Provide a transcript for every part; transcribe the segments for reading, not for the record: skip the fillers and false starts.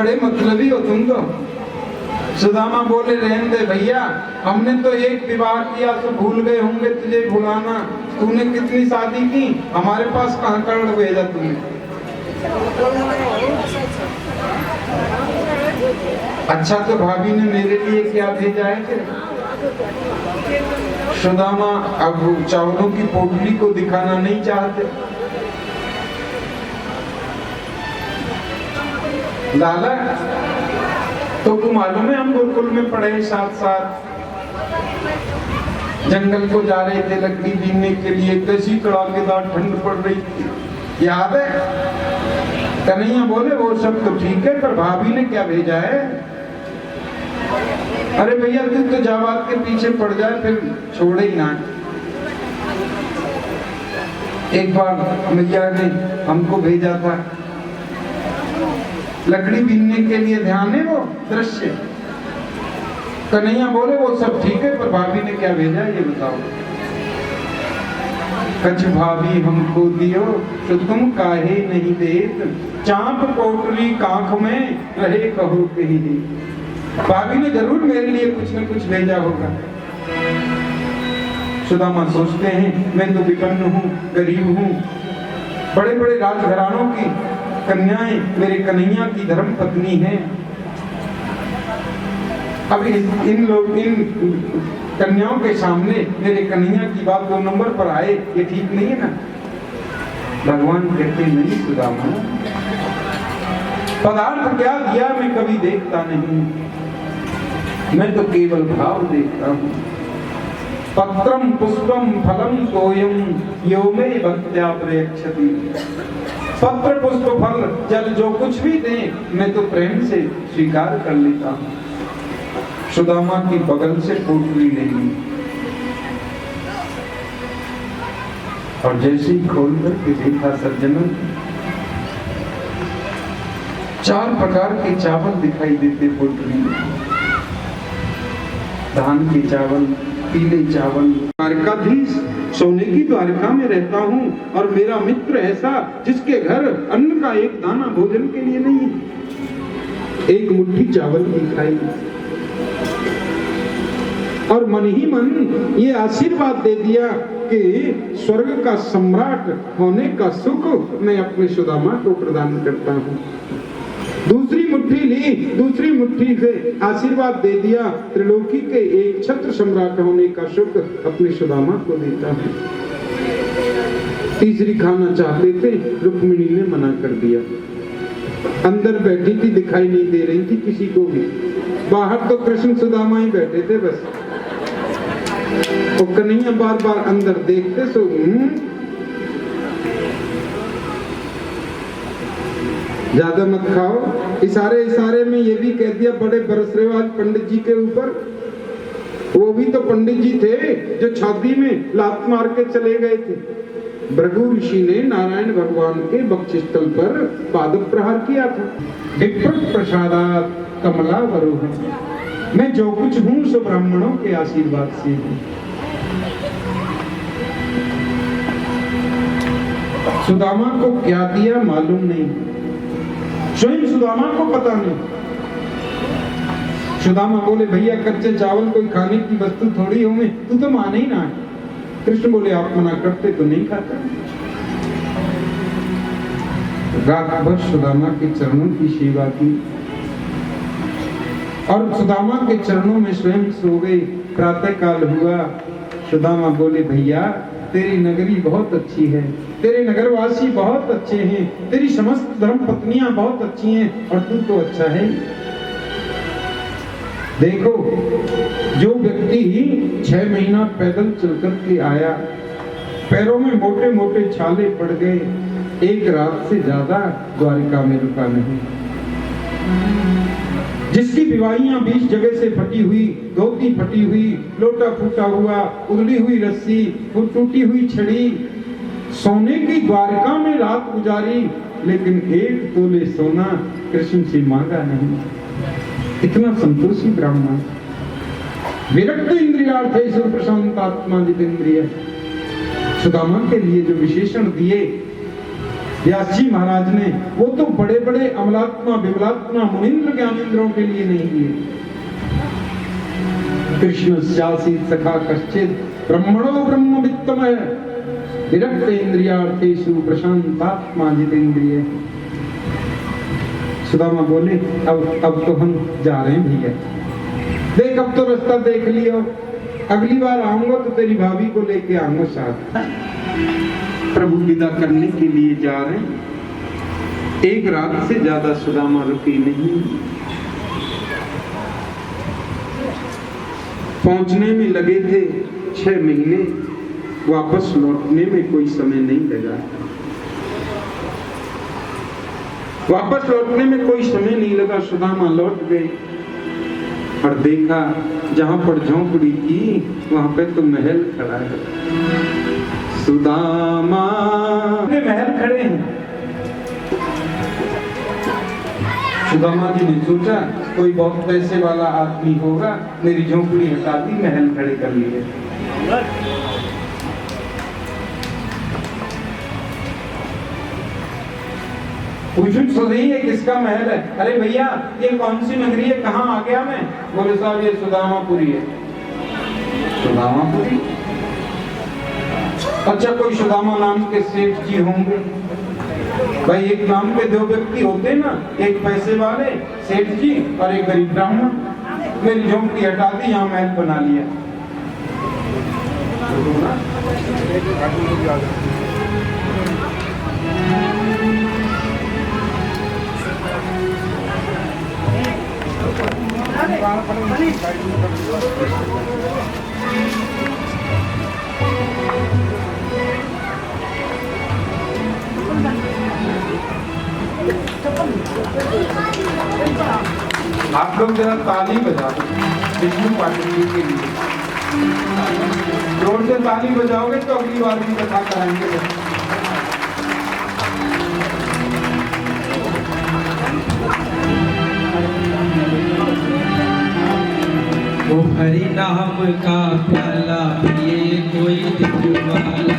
बड़े मतलबी हो तुम तो। सुदामा बोले रहने दे भैया, हमने तो एक विवाह किया तो भूल गए होंगे तुझे भुलाना। तूने कितनी शादी की, हमारे पास कहाँ कर्ण भेजा तूने। अच्छा तो भाभी ने मेरे लिए क्या भेजा है फिर? सुदामा अब चावलों की पोटली को दिखाना नहीं चाहते। लाला तो को मालूम है हम गुरुकुल में पढ़े साथ साथ, जंगल को जा रहे थे लकड़ी बीनने के लिए, कैसी कड़ाकेदार ठंड पड़ रही थी, याद है? कन्हैया बोले वो सब तो ठीक है, पर भाभी ने क्या भेजा है? अरे भैया तू तो जाबाद के पीछे पड़ जाए फिर छोड़े ही ना। एक बार मैया ने हमको भेजा था लकड़ी बीनने के लिए, ध्यान है वो दृश्य? कन्हैया बोले वो सब ठीक है, पर भाभी ने क्या भेजा ये बताओ। कछ भाभी हमको दियो तो तुम काहे नहीं देत, चाप पोटली कांख में रहे कहो कही दी। भाभी ने जरूर मेरे लिए कुछ न कुछ भेजा होगा। सुदामा सोचते हैं मैं तो विपन्न हूँ, गरीब हूँ, बड़े बड़े राजघरानों की कन्याएं मेरे कन्हैया की धर्म पत्नी हैं। अब इन कन्याओं के सामने मेरे कन्हैया की बात 2 नंबर पर आए, ये ठीक नहीं है ना। भगवान कहते नहीं सुदामा, पदार्थ क्या दिया मैं कभी देखता नहीं, मैं तो केवल भाव देखता हूँ। पत्रम पुष्पम फलम तोयम यो मे भक्त्या प्रयच्छति। पत्र पुष्प फल जल जो कुछ भी दे मैं तो प्रेम से स्वीकार कर लेता हूँ। सुदामा की बगल से पोटली ले ली और जैसे ही खोल कर देखा सज्जनों, 4 प्रकार के चावल दिखाई देते पोटली में। धान के चावल, पीले चावल। द्वारकाधीश सोने की द्वारका में रहता हूँ और मेरा मित्र ऐसा जिसके घर अन्न का एक दाना भोजन के लिए नहीं है। एक मुट्ठी चावल की खाई और मन ही मन ये आशीर्वाद दे दिया कि स्वर्ग का सम्राट होने का सुख मैं अपने सुदामा को प्रदान करता हूँ। दूसरी मुट्ठी ली, दूसरी मुट्ठी से आशीर्वाद दे दिया त्रिलोकी के एक छत्र सम्राट होने का सुख अपने सुदामा को देता है। तीसरी खाना चाहते थे, रुक्मिणी ने मना कर दिया। अंदर बैठी थी, दिखाई नहीं दे रही थी किसी को भी, बाहर तो कृष्ण सुदामा ही बैठे थे बस। और कन्हैया बार बार अंदर देखते सो ज्यादा मत खाओ। इशारे में ये भी कह दिया बड़े बरस रहे आज पंडित जी के ऊपर। वो भी तो पंडित जी थे जो छाती में लात मार के चले गए थे। भृगु ऋषि ने नारायण भगवान के वक्षस्थल पर पाद प्रहार किया था। विप्रत प्रसादात कमला वरोह, मैं जो कुछ हूँ सो ब्राह्मणों के आशीर्वाद से हूँ। सुदामा को क्या दिया मालूम नहीं, स्वयं सुदामा को पता नहीं। सुदामा बोले भैया कच्चे चावल कोई खाने की वस्तु थोड़ी होंगे, तू तो माने ही ना। कृष्ण बोले आप मना करते तो नहीं खाता। रात भर सुदामा के चरणों की सेवा की और सुदामा के चरणों में स्वयं सो गए। प्रातः काल हुआ, सुदामा बोले भैया तेरी नगरी बहुत अच्छी है, तेरे नगरवासी बहुत अच्छे हैं, तेरी समस्त धर्म पत्नियां बहुत अच्छी हैं और तू तो अच्छा है। देखो जो व्यक्ति 6 महीना पैदल चलकर के आया, पैरों में मोटे मोटे छाले पड़ गए, एक रात से ज्यादा द्वारिका में रुका नहीं। जिसकी विवाहियां 20 जगह से फटी हुई, धोती फटी हुई, लोटा फूटा हुआ, उगली हुई रस्सी, टूटी हुई छड़ी, सोने की द्वारिका में रात गुजारी, लेकिन 1 तोले सोना कृष्ण से मांगा नहीं। इतना संतोषी ब्राह्मण, विरक्त इंद्रियार्थेषु प्रशांतात्मा जितेंद्रिय। सुदामा के लिए जो विशेषण दिए व्यास जी महाराज ने वो तो बड़े बड़े अमलात्मा विमलात्मा मुनिंद्र ज्ञानेंद्रों के लिए नहीं दिए। कृष्ण स्यासी सखा कश्चित ब्रह्मणो ब्रह्मवित्तमय विरक्त इंद्रियार्थेषु प्रशांतात्मा जितेंद्रिय। सुदामा बोले अब तो हम जा रहे हैं भैया, देख अब तो रास्ता देख लियो, अगली बार आऊंगा तो तेरी भाभी को लेके आऊंगा साथ। प्रभु विदा करने के लिए जा रहे हैं। एक रात से ज्यादा सुदामा रुकी नहीं। पहुंचने में लगे थे 6 महीने, वापस लौटने में कोई समय नहीं लगा। वापस लौटने में कोई समय नहीं लगा। सुदामा लौट गए और देखा जहां पर झोंपड़ी थी वहां पे तो महल खड़ा है। सुदामा के महल खड़े हैं। सुदामा जी ने सोचा कोई बहुत पैसे वाला आदमी होगा, मेरी झोंपड़ी हटा दी, महल खड़े कर लिए। पूछूं तो नहीं है किसका महल है? अरे भैया ये कौन सी नगरी है, कहाँ आ गया मैं? बोले साहब ये सुदामापुरी है। सुदामापुरी? अच्छा कोई सुदामा नाम के सेठ जी होंगे? भाई एक नाम के 2 व्यक्ति होते ना, एक पैसे वाले सेठ जी और एक गरीब ब्राह्मण। मेरी झोंपड़ी हटा दी, यहाँ महल बना लिया। आप लोग जरा ताली बजा दो विष्णु पाटिल जी के लिए। जोर से ताली बजाओगे तो अगली बार भी कथा कराएंगे। वो हरि नाम का प्याला पिए कोई दिलवाला,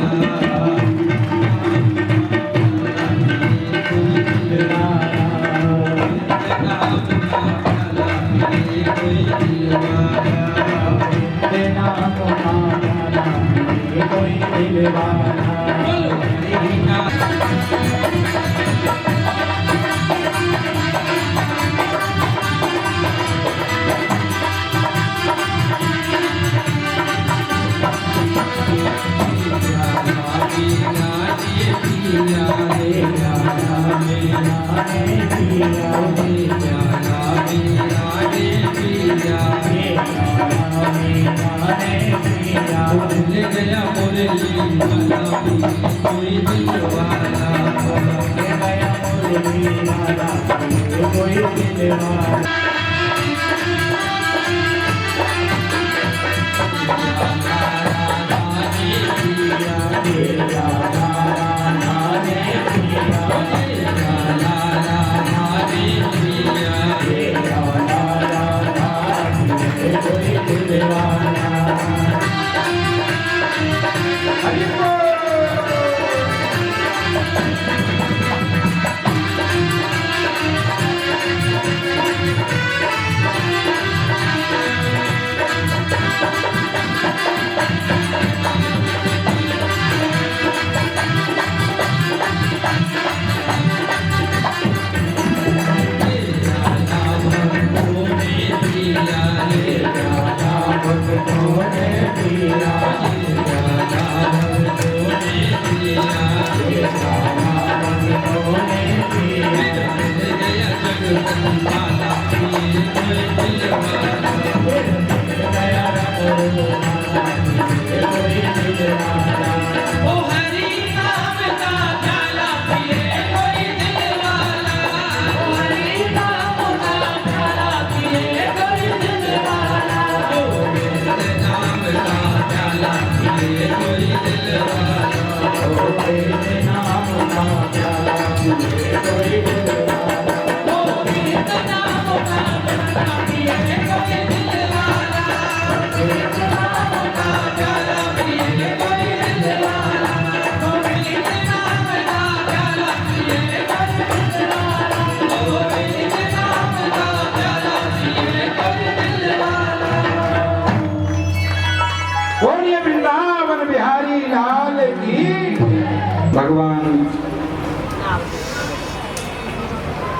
कोई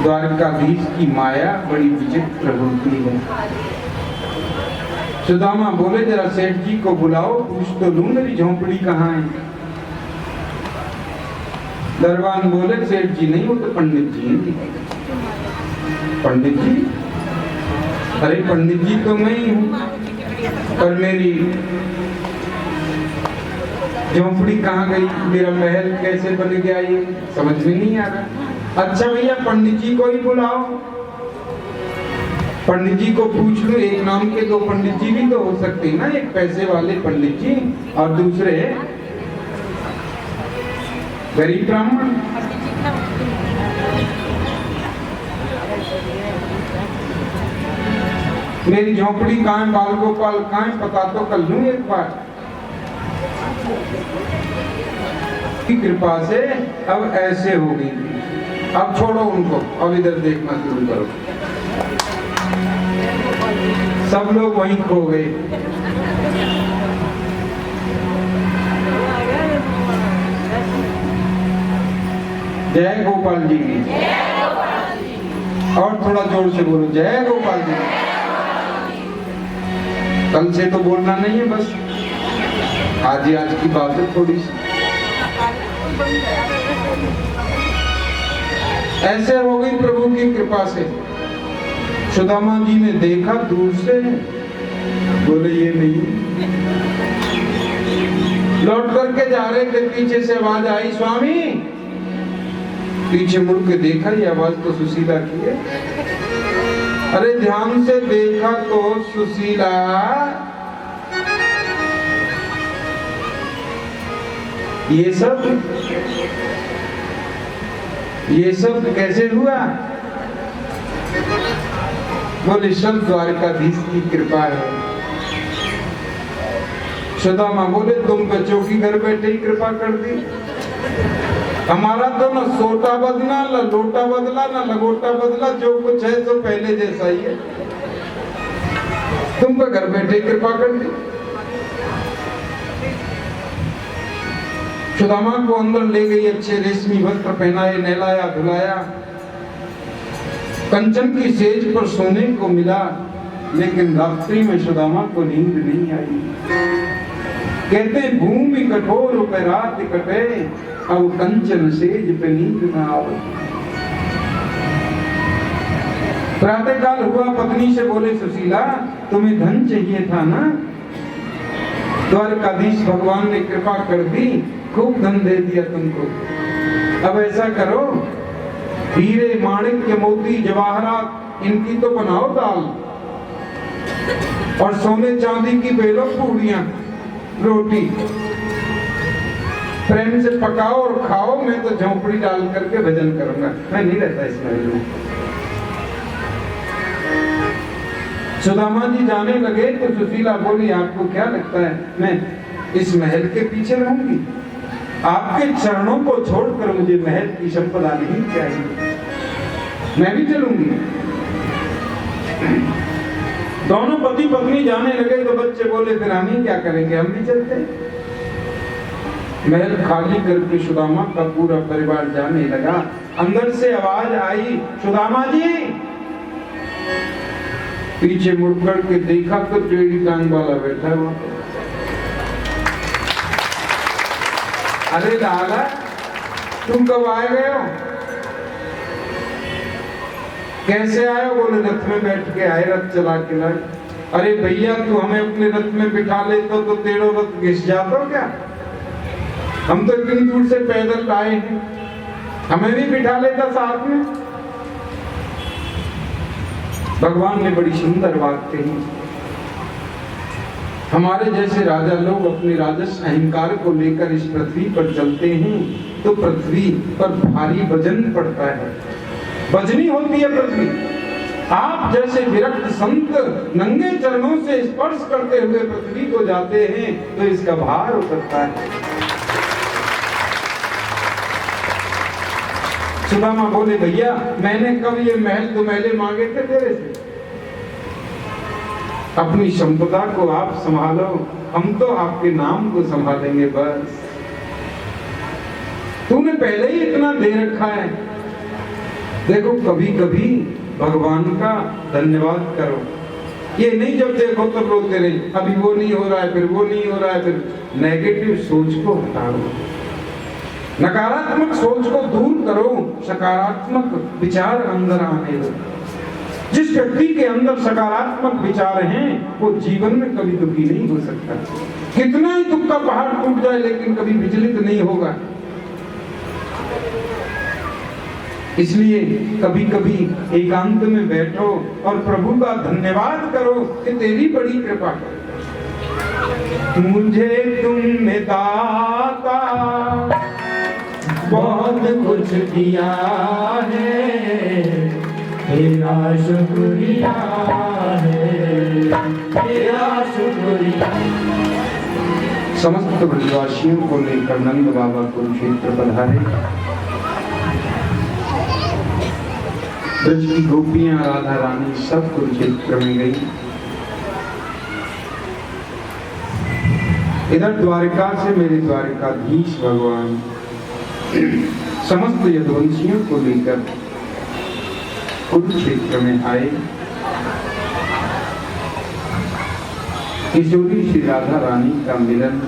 द्वारकाधीश की माया बड़ी विचित्र होती है। सुदामा बोले जरा सेठ जी को बुलाओ, पूछ तो लूं मेरी झोंपड़ी कहाँ है। दरबान बोले सेठ जी नहीं, वो तो पंडित जी हैं। पंडित जी? अरे पंडित जी तो मैं ही हूँ, पर मेरी झोंपड़ी कहाँ गई, मेरा महल कैसे बन गया, ये समझ में नहीं आ रहा। अच्छा भैया पंडित जी को ही बुलाओ, पंडित जी को पूछ लो। एक नाम के दो पंडित जी भी तो हो सकते हैं ना, एक पैसे वाले पंडित जी और दूसरे गरीब ब्राह्मण। मेरी झोंपड़ी कहाँ है, बाल गोपाल कहाँ है, पता तो कर लूं एक बार। की कृपा से अब ऐसे हो गई, अब छोड़ो उनको, अब इधर देखना शुरू करो। सब लोग वहीं खो गए। जय गोपाल जी की। और थोड़ा जोर से बोलो, जय गोपाल जी। कल से तो बोलना नहीं है, बस आज की बात है थोड़ी सी। ऐसे हो गई प्रभु की कृपा से। सुदामा जी ने देखा दूर से, बोले ये नहीं। लौट करके जा रहे थे, पीछे से आवाज आई, स्वामी। पीछे मुड़ के देखा, ये आवाज तो सुशीला की है। अरे ध्यान से देखा तो सुशीला, ये सब कैसे हुआ? बोले सब द्वारकाधीश की कृपा है। सुदामा बोले तुम बच्चों की घर बैठे ही कृपा कर दी, हमारा तो न सोटा बदला, न लोटा बदला, न लगोटा बदला, जो कुछ है तो पहले जैसा ही है। तुम तो घर बैठे कृपा कर दी। सुदामा को अंदर ले गई, अच्छे रेशमी वस्त्र पहनाए, नहलाया धुलाया, कंचन की सेज पर सोने को मिला। लेकिन रात्रि में सुदामा को नींद नहीं आई। कहते भूमि कठोर पे रात कटे, अब कंचन सेज पे नींद न आवे। प्रातः काल हुआ, पत्नी से बोले सुशीला तुम्हें धन चाहिए था ना, द्वारकाधीश भगवान ने कृपा कर दी, खूब धन दे दिया तुमको। अब ऐसा करो, हीरे माणिक्य मोती जवाहरात इनकी तो बनाओ दाल, और सोने चांदी की बेलो पूड़ियां रोटी प्रेम से पकाओ और खाओ। मैं तो झोंपड़ी डाल करके भजन करूंगा, मैं नहीं रहता इस महल में। सुदामा जी जाने लगे तो सुशीला बोली आपको क्या लगता है मैं इस महल के पीछे रहूंगी? आपके चरणों को छोड़कर मुझे महल की संपदा नहीं चाहिए, मैं भी चलूंगी। दोनों पति पत्नी जाने लगे तो बच्चे बोले फिर हम ही क्या करेंगे, हम भी चलते। महल खाली करके सुदामा का पूरा परिवार जाने लगा। अंदर से आवाज आई, सुदामा जी। पीछे मुड़कर के देखा तो टेढ़ी टांग वाला बैठा हुआ। अरे लाला तुम कब आए गए हो? कैसे आए? बोले रथ में बैठ के आए, रथ चला के लाए। अरे भैया तू हमें अपने रथ में बिठा ले तो तेरो रथ घिस जाता क्या? हम तो इतनी दूर से पैदल आए हैं, हमें भी बिठा लेता साथ में। भगवान ने बड़ी सुंदर बात कही। हमारे जैसे राजा लोग अपने राजस अहंकार को लेकर इस पृथ्वी पर चलते हैं तो पृथ्वी पर भारी वजन पड़ता है, वजनी होती है पृथ्वी। आप जैसे विरक्त संत नंगे चरणों से स्पर्श करते हुए पृथ्वी को जाते हैं तो इसका भार उतरता है। सुदामा बोले भैया मैंने कब ये महल दुमहले मांगे थे तेरे से? अपनी संपदा को आप संभालो, हम तो आपके नाम को संभालेंगे बस। तूने पहले ही इतना दे रखा है, देखो कभी कभी भगवान का धन्यवाद करो, ये नहीं जब देखो तब रोते रहे, अभी वो नहीं हो रहा है, फिर वो नहीं हो रहा है, फिर नेगेटिव सोच को हटाओ, नकारात्मक सोच को दूर करो, सकारात्मक विचार अंदर आने दो। जिस व्यक्ति के अंदर सकारात्मक विचार हैं वो जीवन में कभी दुखी नहीं हो सकता। कितना ही दुख का पहाड़ टूट जाए लेकिन कभी विचलित नहीं होगा। इसलिए कभी कभी एकांत में बैठो और प्रभु का धन्यवाद करो कि तेरी बड़ी कृपा मुझे तुमने दाता बहुत कुछ दिया है, तेरा शुक्रिया है, तेरा शुक्रिया। समस्त ब्रजवासियों को लेकर नंद बाबा कुरुक्षेत्र पधारे। ब्रज की गोपियां राधा रानी सब कुरुक्षेत्र में गई। इधर द्वारिका से मेरे द्वारिकाधीश भगवान समस्त यदुवंशियों को लेकर कुरुक्षेत्र में आए। किशोरी श्री राधा रानी का मिलन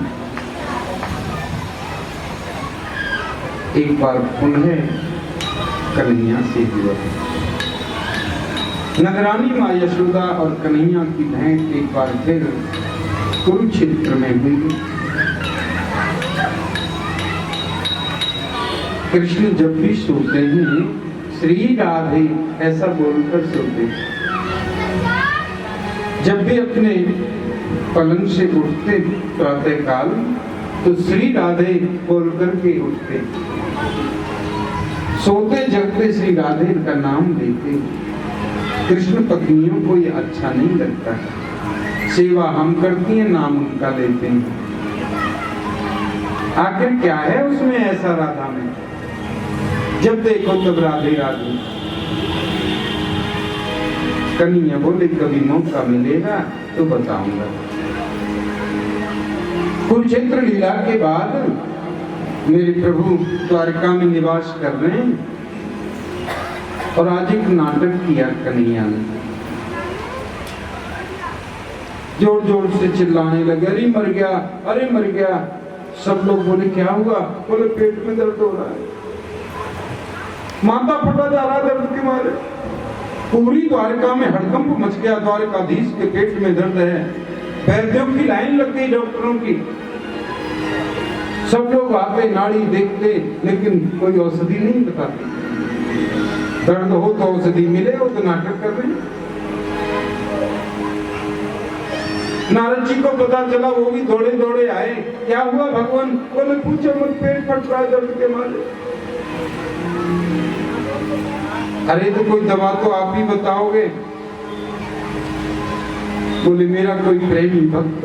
एक बार पुनः कन्हैया से हुआ। नगरानी माँ यशोदा और कन्हैया की भेंट एक बार फिर कुरुक्षेत्र में हुई। कृष्ण जब भी सोते हैं श्री राधे ऐसा बोलकर सोते। जब भी अपने पलंग से उठते प्रातः काल तो श्री राधे बोलकर के उठते। सोते जगते श्री राधे का नाम लेते। कृष्ण पत्नियों को ये अच्छा नहीं लगता। सेवा हम करती हैं, नाम उनका लेते हैं। आखिर क्या है उसमें ऐसा राधा में? जब देखो तब राधे राधे। कन्हैया बोले कभी मौका मिलेगा तो बताऊंगा। कुरुक्षेत्र लीला के बाद मेरे प्रभु द्वारका में निवास कर रहे हैं और आज एक नाटक किया कन्हैया ने। जोर जोर से चिल्लाने लगे, अरे मर गया, अरे मर गया। सब लोग बोले क्या हुआ? बोले पेट में दर्द हो रहा है, माथा फटा जा रहा दर्द के मारे। पूरी द्वारका में हड़कंप मच गया। द्वारकाधीश के पेट में दर्द है। वैद्यों की लाइन लग गई, डॉक्टरों की। सब लोग आते नाड़ी देखते लेकिन कोई औषधि नहीं बताते। दर्द हो तो औषधि मिले, वो तो नाटक कर रहे हैं। नारद जी को पता चला, वो भी दौड़े दौड़े आए। क्या हुआ भगवान? बोले पूछो मत, पेट फट रहा है दर्द के मारे। अरे तो कोई दवा तो आप ही बताओगे। बोले मेरा कोई प्रेमी भक्त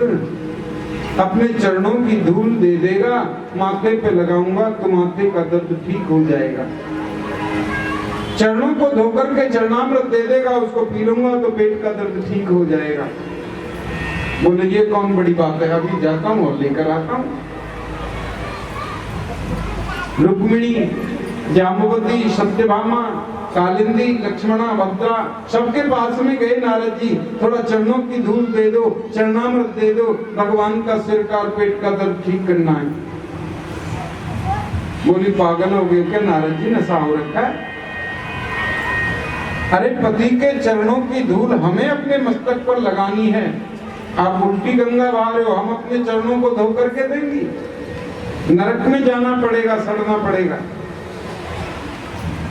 अपने चरणों की धूल दे देगा, माथे पे लगाऊंगा तो माथे का दर्द ठीक हो जाएगा। चरणों को धोकर के चरणामृत दे देगा, उसको पी लूंगा तो पेट का दर्द ठीक हो जाएगा। बोले ये कौन बड़ी बात है, अभी जाता हूँ और लेकर आता हूँ। रुक्मिणी, जाम्बवती, सत्यभामा, कालिंदी, लक्ष्मणा, भद्रा सबके पास में गए नारद जी। थोड़ा चरणों की धूल दे दो, चरणामृत दे दो, भगवान का सिर का पेट का दर्द ठीक करना है। बोली पागल हो गए क्या नारद जी, नशा हो रखा है? अरे पति के चरणों की धूल हमें अपने मस्तक पर लगानी है। आप उल्टी गंगा बहा रहे हो, हम अपने चरणों को धो करके देंगी? नरक में जाना पड़ेगा, सड़ना पड़ेगा।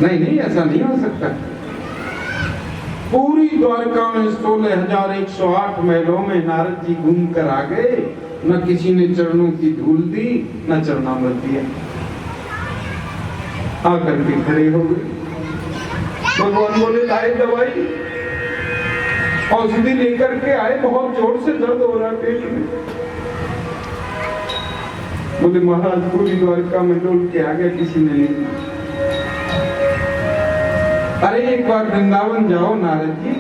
नहीं नहीं, ऐसा नहीं हो सकता। पूरी द्वारका में 16,108 महलों में नारद जी घूम कर आ गए। न किसी ने चरणों की धूल दी, न चरणामृत दिया। आकर के खड़े हो गए। भगवान बोले लाए दवाई, औषधि लेकर के आए। बहुत जोर से दर्द हो रहा है पेट में। बोले महाराज पूरी द्वारका में डोल के आ गया, किसी ने नहीं। अरे एक बार वृंदावन जाओ नारद जी,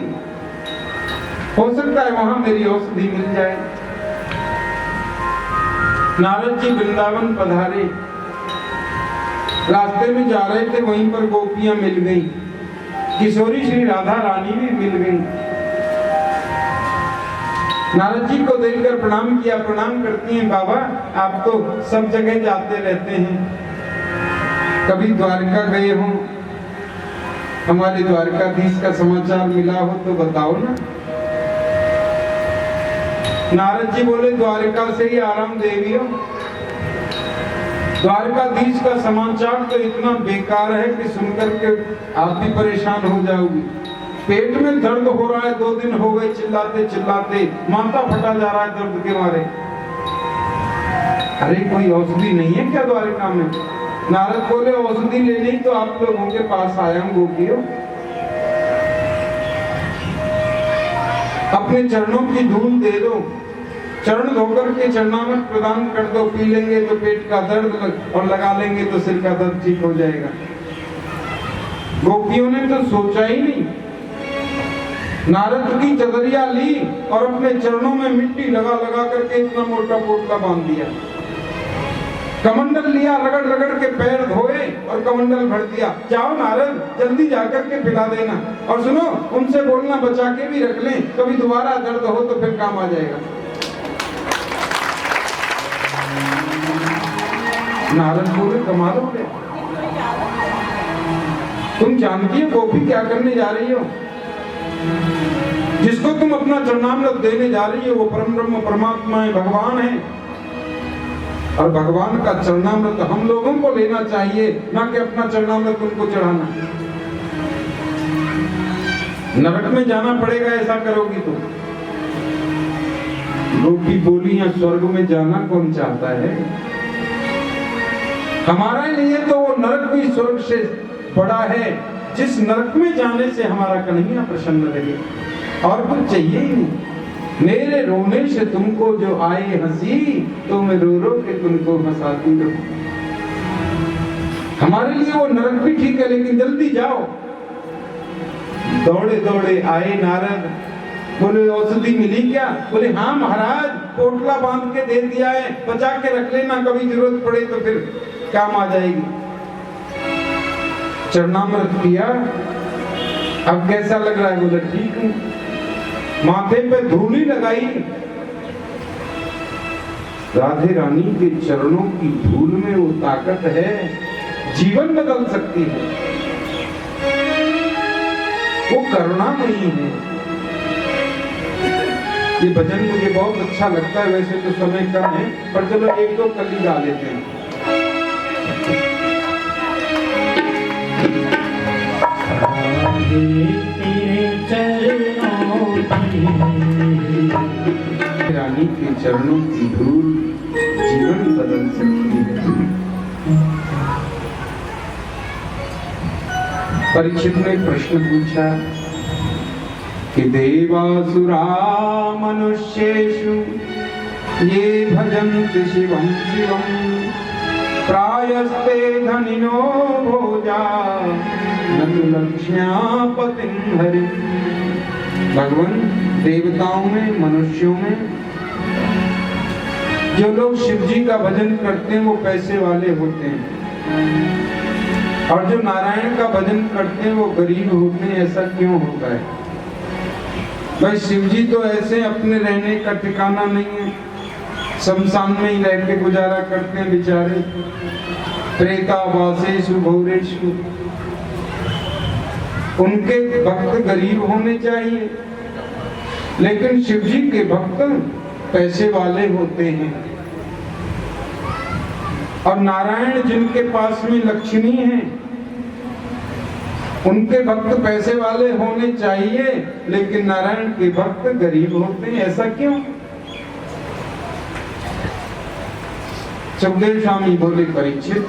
हो सकता है वहां मेरी औषधि मिल जाए। नारद जी वृंदावन पधारे। रास्ते में जा रहे थे, वहीं पर गोपियां मिल गई। किशोरी श्री राधा रानी भी मिल गई। नारद जी को देखकर प्रणाम किया। प्रणाम करती हैं, बाबा आप तो सब जगह जाते रहते हैं, कभी द्वारका गए हो, हमारे द्वारकाधीश का समाचार मिला हो तो बताओ ना। नारद जी बोले द्वारका से ही आराम देवी हो, द्वारकाधीश का समाचार तो इतना बेकार है कि सुनकर के आप भी परेशान हो जाओगी। पेट में दर्द हो रहा है, 2 दिन हो गए चिल्लाते चिल्लाते, माथा फटा जा रहा है दर्द के मारे। अरे कोई औषधि नहीं है क्या द्वारका में? नारद बोले औषधि लेने ही तो आप लोगों के पास आया हूं गोपियों। अपने चरणों की धूल दे दो, चरण धोकर के चरणामृत प्रदान कर दो, पी लेंगे तो पेट का दर्द और लगा लेंगे तो सिर का दर्द ठीक हो जाएगा। गोपियों ने तो सोचा ही नहीं, नारद की चदरिया ली और अपने चरणों में मिट्टी लगा लगा करके इतना मोटा पोटला बांध दिया। कमंडल लिया, रगड़ रगड़ के पैर धोए और कमंडल भर दिया। जाओ नारद जल्दी जाकर के पिला देना, और सुनो उनसे बोलना बचा के भी रख लें, कभी दोबारा दर्द हो तो फिर काम आ जाएगा। नारद बोले कमाल हो गया, तुम जानती हो गोपी क्या करने जा रही हो? जिसको तुम अपना चरणामृत देने जा रही हो वो परम ब्रह्म परमात्मा है, भगवान है, और भगवान का चरणामृत हम लोगों को लेना चाहिए, ना कि अपना चरणामृत उनको चढ़ाना। नरक में जाना पड़ेगा ऐसा करोगी तो। गोपी बोली या स्वर्ग में जाना कौन चाहता है? हमारे लिए तो वो नरक भी स्वर्ग से बड़ा है, जिस नरक में जाने से हमारा कन्हैया प्रसन्न रहे, और कुछ चाहिए ही नहीं। मेरे रोने से तुमको जो आए हंसी, तो मैं रो रो के तुमको हंसाती रहूं। हमारे लिए वो नरक भी ठीक है, लेकिन जल्दी जाओ। दौड़े दौड़े आए नारद, बोले औषधि मिली क्या? बोले हाँ महाराज, पोटला बांध के दे दिया है, बचा के रख लेना, कभी जरूरत पड़े तो फिर काम आ जाएगी। चरणामृत किया, अब कैसा लग रहा है? बोले ठीक हूं। माथे पे धूली लगाई, राधे रानी के चरणों की धूल में वो ताकत है, जीवन बदल सकती है, वो करुणामयी है। ये भजन मुझे बहुत अच्छा लगता है, वैसे तो समय कम है, पर चलो 1-2 कली गा लेते हैं। रानी के चरणों की धूल जीवन बदल सकती है। परीक्षित ने प्रश्न पूछा कि देवासुरा मनुष्येषु ये भजन्ति शिवं शिवं, प्रायस्ते धनिनो भोजा न तु लक्ष्यापतिं हरिं। भगवान देवताओं में, मनुष्यों में जो लोग शिव जी का भजन करते हैं वो पैसे वाले होते हैं, और जो नारायण का भजन करते हैं वो गरीब होते हैं। ऐसा क्यों होता है भाई? शिव जी तो ऐसे अपने रहने का ठिकाना नहीं है, शमशान में ही रह के गुजारा करते हैं बेचारे। प्रेतावासेषु घोरेषु, उनके भक्त गरीब होने चाहिए, लेकिन शिव जी के भक्त पैसे वाले होते हैं। और नारायण जिनके पास में लक्ष्मी है, उनके भक्त पैसे वाले होने चाहिए, लेकिन नारायण के भक्त गरीब होते हैं। ऐसा क्यों? सुखदेव स्वामी बोले परीक्षित,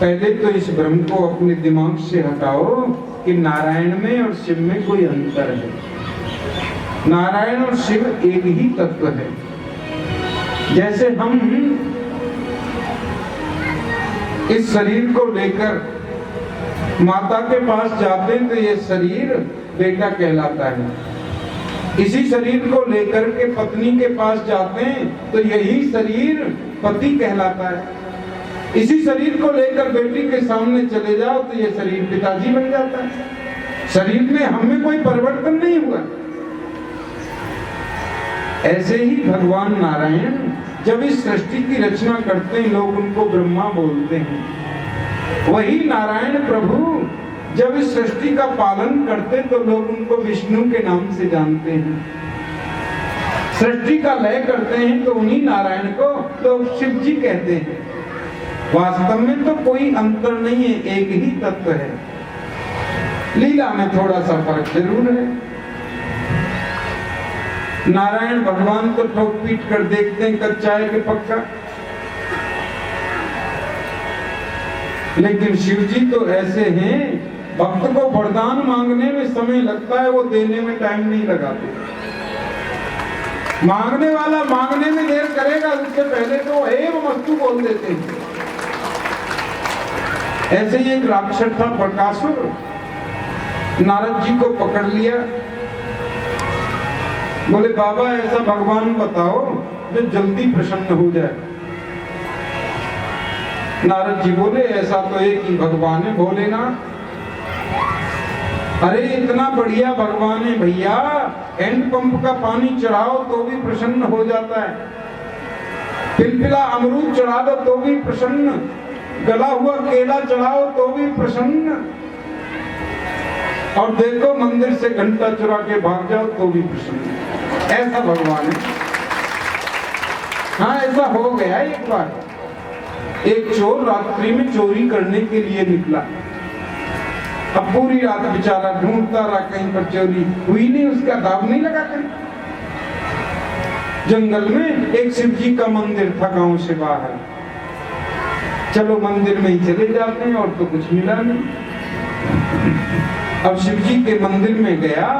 पहले तो इस भ्रम को अपने दिमाग से हटाओ कि नारायण में और शिव में कोई अंतर है। नारायण और शिव एक ही तत्व है। जैसे हम इस शरीर को लेकर माता के पास जाते हैं तो ये शरीर बेटा कहलाता है, इसी शरीर को लेकर के पत्नी के पास जाते हैं तो यही शरीर पति कहलाता है, इसी शरीर को लेकर बेटी के सामने चले जाओ तो ये शरीर पिताजी बन जाता है। शरीर में हम में कोई परिवर्तन नहीं हुआ। ऐसे ही भगवान नारायण जब इस सृष्टि की रचना करते हैं लोग उनको ब्रह्मा बोलते हैं। वही नारायण प्रभु जब इस सृष्टि का पालन करते तो लोग उनको विष्णु के नाम से जानते हैं। सृष्टि का लय करते हैं तो उन्हीं नारायण को लोग शिव जी कहते हैं। वास्तव में तो कोई अंतर नहीं है, एक ही तत्व है। लीला में थोड़ा सा फर्क जरूर है। नारायण भगवान तो ठोक पीट कर देखते हैं कच्चा है कि पक्का, लेकिन शिव जी तो ऐसे हैं, भक्त को वरदान मांगने में समय लगता है, वो देने में टाइम नहीं लगाते। मांगने वाला मांगने में देर करेगा, उससे पहले तो एवं वस्तु बोल देते हैं। ऐसे ही एक राक्षस था बकासुर, नारद जी को पकड़ लिया। बोले बाबा ऐसा भगवान बताओ जो जल्दी प्रसन्न हो जाए। नारद जी बोले ऐसा तो एक ही भगवान है, भोलेनाथ। अरे इतना बढ़िया भगवान है भैया, हैंडपंप का पानी चढ़ाओ तो भी प्रसन्न हो जाता है, पिलपिला अमरूद चढ़ा दो तो भी प्रसन्न, गला हुआ केला चढ़ाओ तो भी प्रसन्न, और देखो मंदिर से घंटा चुरा के भाग जाओ तो भी प्रसन्न। ऐसा भगवान है। हाँ ऐसा हो गया एक बार। एक चोर रात्रि में चोरी करने के लिए निकला। अब पूरी रात बेचारा ढूंढता रहा, कहीं पर चोरी हुई नहीं, उसका दाव नहीं लगा कहीं। जंगल में एक शिव जी का मंदिर था गांव से बाहर। चलो मंदिर में ही चले जाते हैं, और तो कुछ मिला नहीं। अब शिव जी के मंदिर में गया,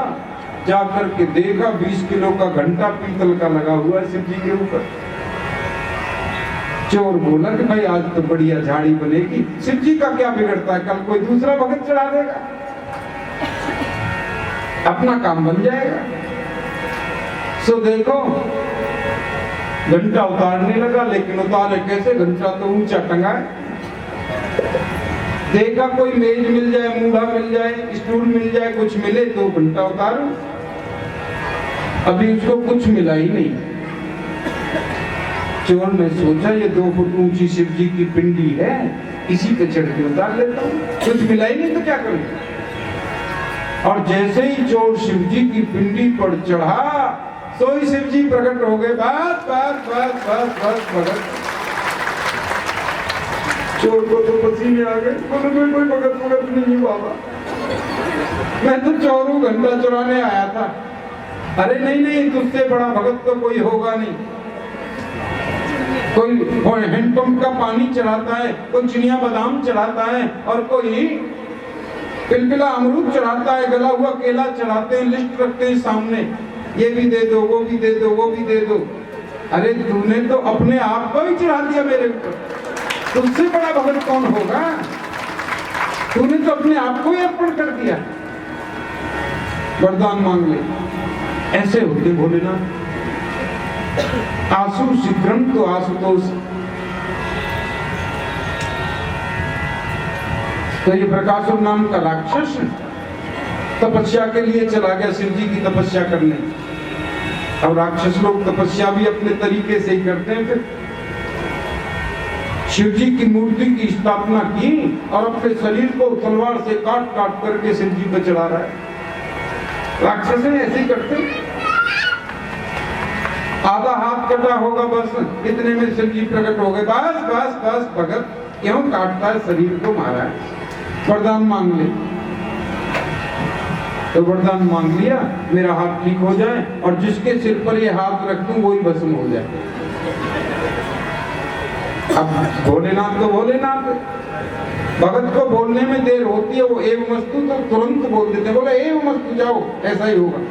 जाकर के देखा 20 किलो का घंटा पीतल का लगा हुआ है शिव जी के ऊपर। चोर बोला कि भाई आज तो बढ़िया झाड़ी बनेगी, शिव जी का क्या बिगड़ता है, कल कोई दूसरा भगत चढ़ा देगा, अपना काम बन जाएगा। सो देखो घंटा उतारने लगा, लेकिन उतारे कैसे, घंटा तो ऊंचा टंगा है। देखा कोई मेज मिल जाए, मूढ़ा मिल जाए, स्टूल मिल जाए, कुछ मिले तो घंटा उतारो। अभी उसको कुछ मिला ही नहीं। चोर ने सोचा ये 2 फुट ऊंची शिव जी की पिंडी है, इसी पे चढ़ के उतार लेता हूँ, कुछ मिला ही नहीं तो क्या करूं। और जैसे ही चोर शिव जी की पिंडी पर चढ़ा, सोई शिव जी प्रकट हो गए। बस बस बस बस बस भगत। चोर को तो पसीने आ गए, बोले कोई भगत नहीं बाबा, मैं तो चोर हूं, घंटा चुराने आया था। अरे नहीं, तुझसे बड़ा भगत तो कोई होगा नहीं। कोई हैंडपंप का पानी चढ़ाता है, कोई चिनिया बादाम चढ़ाता है, और कोई पिलपिला अमरूद चढ़ाता है, गला हुआ केला चढ़ाते हैं, लिस्ट रखते हैं सामने, ये भी दे दो, वो भी दे दो, वो भी दे दो। अरे तूने तो अपने आप को ही चढ़ा दिया मेरे ऊपर, तुझसे बड़ा भगत कौन होगा। तूने तो अपने आप को ही अर्पण कर दिया। वरदान मांग ले। ऐसे होते भोलेनाथ। आसु शीघ्रम तो आशुतोष। तो ये प्रकाशुर नाम का राक्षस तपस्या के लिए चला गया शिव जी की तपस्या करने। अब राक्षस लोग तपस्या भी अपने तरीके से ही करते हैं। फिर शिव जी की मूर्ति की स्थापना की और अपने शरीर को तलवार से काट काट करके शिव जी पर चढ़ा रहा है। राक्षस ऐसे ही करते। आधा हाथ कटा होगा, बस इतने में शिव जी प्रकट हो गए। बस बस बस भगत क्यों काटता है, शरीर को मारा है, वरदान मांग ले। तो वरदान मांग लिया, मेरा हाथ ठीक हो जाए और जिसके सिर पर ये हाथ रख दूं वही भस्म हो जाए। अब भोलेनाथ तो भोलेनाथ, भगत को बोलने में देर होती है, वो एवं वस्तु तो तुरंत बोल देते, बोले एवं वस्तु जाओ, ऐसा ही होगा।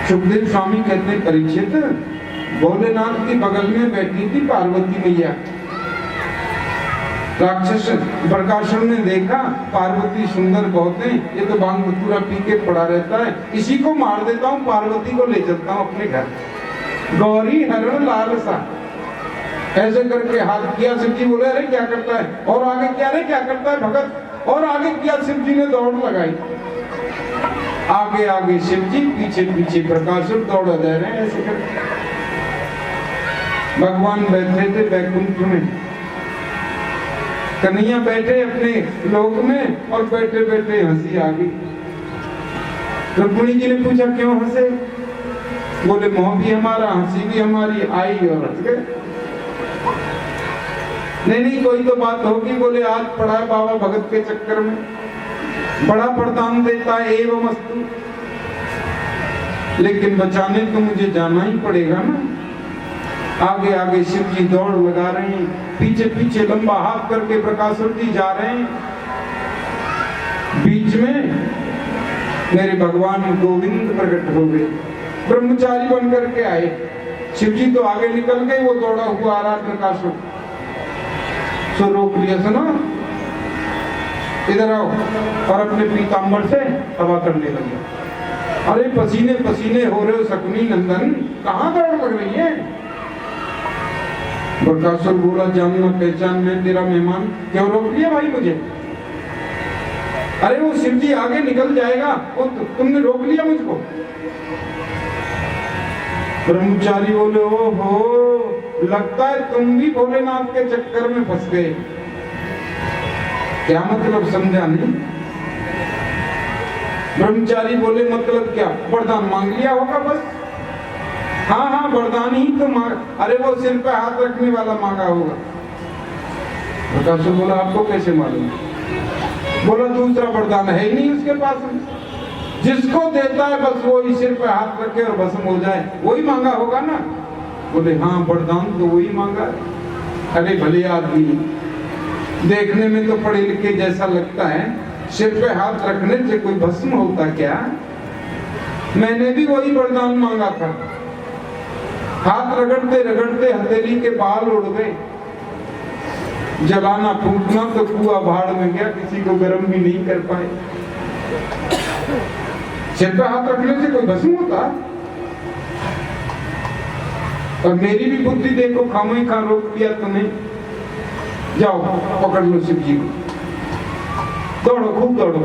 सुखदेव स्वामी कहते हैं परीक्षित, भोलेनाथ के बगल में बैठी थी पार्वती मैया। राक्षस प्रकाशुर ने देखा पार्वती सुंदर बहुत है, ये तो भांग धतूरा पी के पड़ा रहता है, इसी को मार देता हूँ, पार्वती को ले चलता हूँ अपने घर। गौरी हरण लालसा, ऐसे करके हाथ किया। शिव जी बोले अरे क्या करता है, और आगे क्या, अरे क्या करता है भगत, और आगे किया, शिव जी ने दौड़ लगाई। आगे आगे शिव जी, पीछे पीछे प्रकाशुर दौड़ा जा रहे हैं ऐसे करके। भगवान बैठे थे वैकुंठ में, कन्हैया बैठे अपने लोक में, और बैठे बैठे हंसी आ गई। रुक्मिणी जी ने पूछा क्यों हंसे? बोले मोह भी हमारा, हंसी भी हमारी, आई और हंस गए। नहीं कोई तो बात होगी। बोले आज पढ़ा है बाबा भगत के चक्कर में, बड़ा वरदान देता है एवं अस्तु, लेकिन बचाने तो मुझे जाना ही पड़ेगा ना। आगे आगे शिव जी दौड़ लगा रहे हैं, पीछे पीछे लंबा हाथ करके प्रकाशुर जी जा रहे हैं। बीच में मेरे भगवान गोविंद प्रकट हो गए, ब्रह्मचारी बन करके आए। शिव जी तो आगे निकल गए, वो दौड़ा हुआ आ रहा प्रकाशुर, सो रोक लिया, सुनो इधर आओ, और अपने पीतांबर से हवा करने लगे। अरे पसीने पसीने हो रहे हो शकुनी नंदन, कहाँ दौड़ लग रही है? प्रकाशुर बोला जानना पहचान में तेरा मेहमान, क्यों रोक लिया भाई मुझे? अरे वो शिव जी आगे निकल जाएगा, वो तुमने रोक लिया मुझको। ब्रह्मचारी बोले ओहो, लगता है तुम भी भोलेनाथ के चक्कर में फंस गए। क्या मतलब समझा नहीं? ब्रह्मचारी बोले मतलब क्या? वरदान मांग लिया होगा बस। हाँ वरदान ही तो मांग, अरे वो सिर पे हाथ रखने वाला मांगा होगा। प्रकाशुर बोला आपको कैसे मालूम? बोला दूसरा वरदान है ही नहीं उसके पास, जिसको देता है बस वो ही सिर पे हाथ रखे और भस्म हो जाए, वही मांगा होगा ना। बोले हाँ वरदान तो वही मांगा। अरे भले आदमी, देखने में तो पढ़े लिखे जैसा लगता है, सिर पे हाथ रखने से कोई भस्म होता क्या? मैंने भी वही वरदान मांगा था। हाथ रगड़ते रगड़ते हथेली के बाल उड़ गए। जलाना फूकना तो कुआ भाड़ में गया, किसी को गर्म भी नहीं कर पाए। सिर पे हाथ रखने से कोई भस्म होता? और मेरी भी बुद्धि देखो, खामो ही खा रोक दिया तुम्हें। जाओ पकड़ लो शिव जी को, दौड़ो खूब दौड़ो।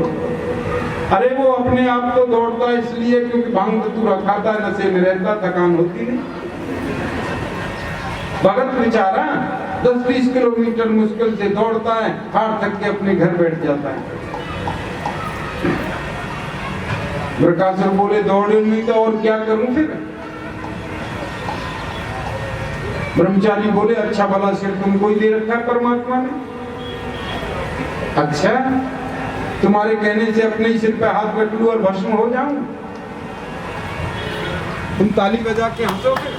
अरे वो अपने आप तो दौड़ता इसलिए क्योंकि भांग धतूरा खाता है, नशे में रहता, थकान होती नहीं। भगत बेचारा 10-20 किलोमीटर मुश्किल से दौड़ता है, हार थक के अपने घर बैठ जाता है। प्रकाशुर बोले दौड़े नहीं तो और क्या करूं फिर? ब्रह्मचारी बोले अच्छा भला सिर तुमको ही दे रखा है परमात्मा ने। अच्छा, तुम्हारे कहने से अपने ही सिर पे हाथ रख लूं और भस्म हो जाऊं? तुम ताली बजा के हंसोगे?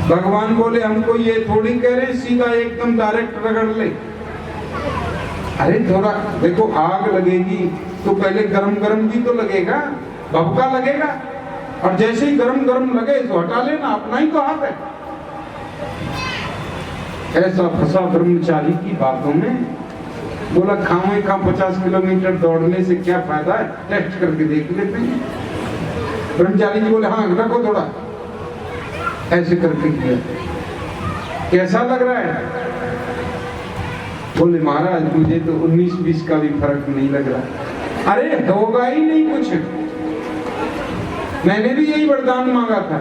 भगवान बोले हमको ये थोड़ी कह रहे सीधा एकदम डायरेक्ट रगड़ ले। अरे थोड़ा देखो, आग लगेगी तो पहले गरम गरम भी तो लगेगा, भभका लगेगा, और जैसे ही गरम गरम लगे तो हटा लेना, अपना ही तो हाथ है। ऐसा फंसा ब्रह्मचारी की बातों में। बोला खाओ खा 50 किलोमीटर दौड़ने से क्या फायदा है, टेस्ट करके देख लेते हैं। ब्रह्मचारी जी बोले हाँ रखो थोड़ा, ऐसे करके किया। कैसा लग रहा है? बोले महाराज मुझे तो 19-20 का भी फर्क नहीं लग रहा। अरे होगा ही नहीं कुछ, मैंने भी यही वरदान मांगा था।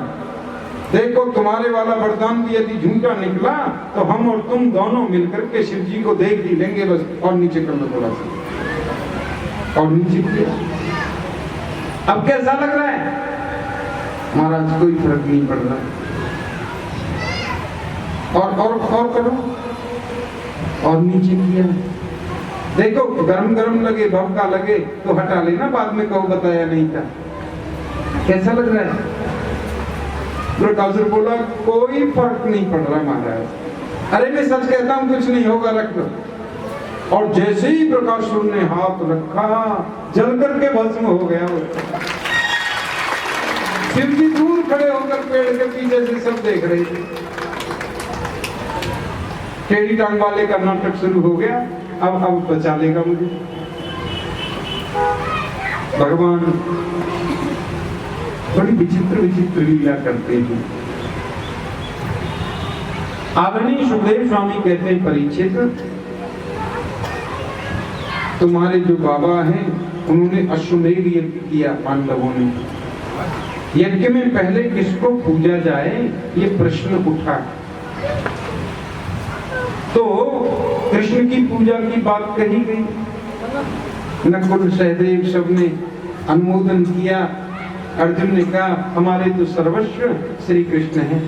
देखो तुम्हारे वाला वरदान भी यदि झूठा निकला तो हम और तुम दोनों मिलकर के शिव जी को देख ही लेंगे बस। और नीचे कर लो थोड़ा सा, और नीचे किया। अब कैसा लग रहा है? महाराज कोई फर्क नहीं पड़ रहा। और करो, और नीचे किया। देखो गरम गरम लगे, भभका लगे तो हटा लेना, बाद में कहो बताया नहीं था। कैसा लग रहा है? प्रकाशुर बोला कोई फर्क नहीं पड़ रहा महाराज। अरे मैं सच कहता हूं कुछ नहीं होगा, रख लो। और जैसे ही प्रकाशुर ने हाथ रखा, जल करके भस्म हो गया वो। शिव जी दूर खड़े होकर पेड़ के पीछे से सब देख रहे थे। टेढ़ी टांग वाले का नाटक शुरू हो गया। अब बचा लेगा मुझे भगवान। बड़ी विचित्र विचित्र लीला करते हैं। आदरणीय सुखदेव स्वामी कहते हैं, परीक्षित, तुम्हारे जो बाबा हैं उन्होंने अश्वमेध यज्ञ किया पांडवों ने। यज्ञ में पहले किसको पूजा जाए ये प्रश्न उठा, तो कृष्ण की पूजा की बात कही गई। नकुल सहदेव सबने अनुमोदन किया। अर्जुन ने कहा हमारे तो सर्वस्व श्री कृष्ण हैं,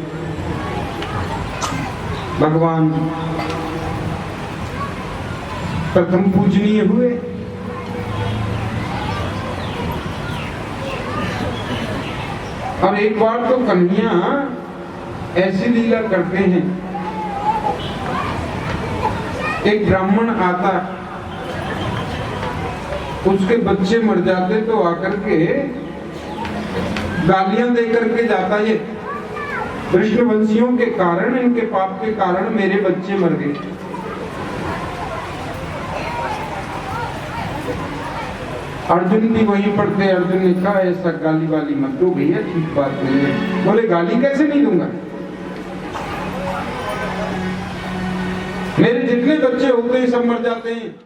भगवान प्रथम पूजनीय हुए। और एक बार तो कन्हैया ऐसी लीला करते हैं, एक ब्राह्मण आता, उसके बच्चे मर जाते तो आकर के गालियां दे करके जाता, ये कृष्णवंशियों के कारण, इनके पाप के कारण मेरे बच्चे मर गए। अर्जुन भी वहीं पर थे। अर्जुन ने कहा ऐसा गाली वाली मत दो भैया, ठीक बात नहीं है। बोले गाली कैसे नहीं दूंगा, मेरे जितने बच्चे होते हैं सब मर जाते हैं।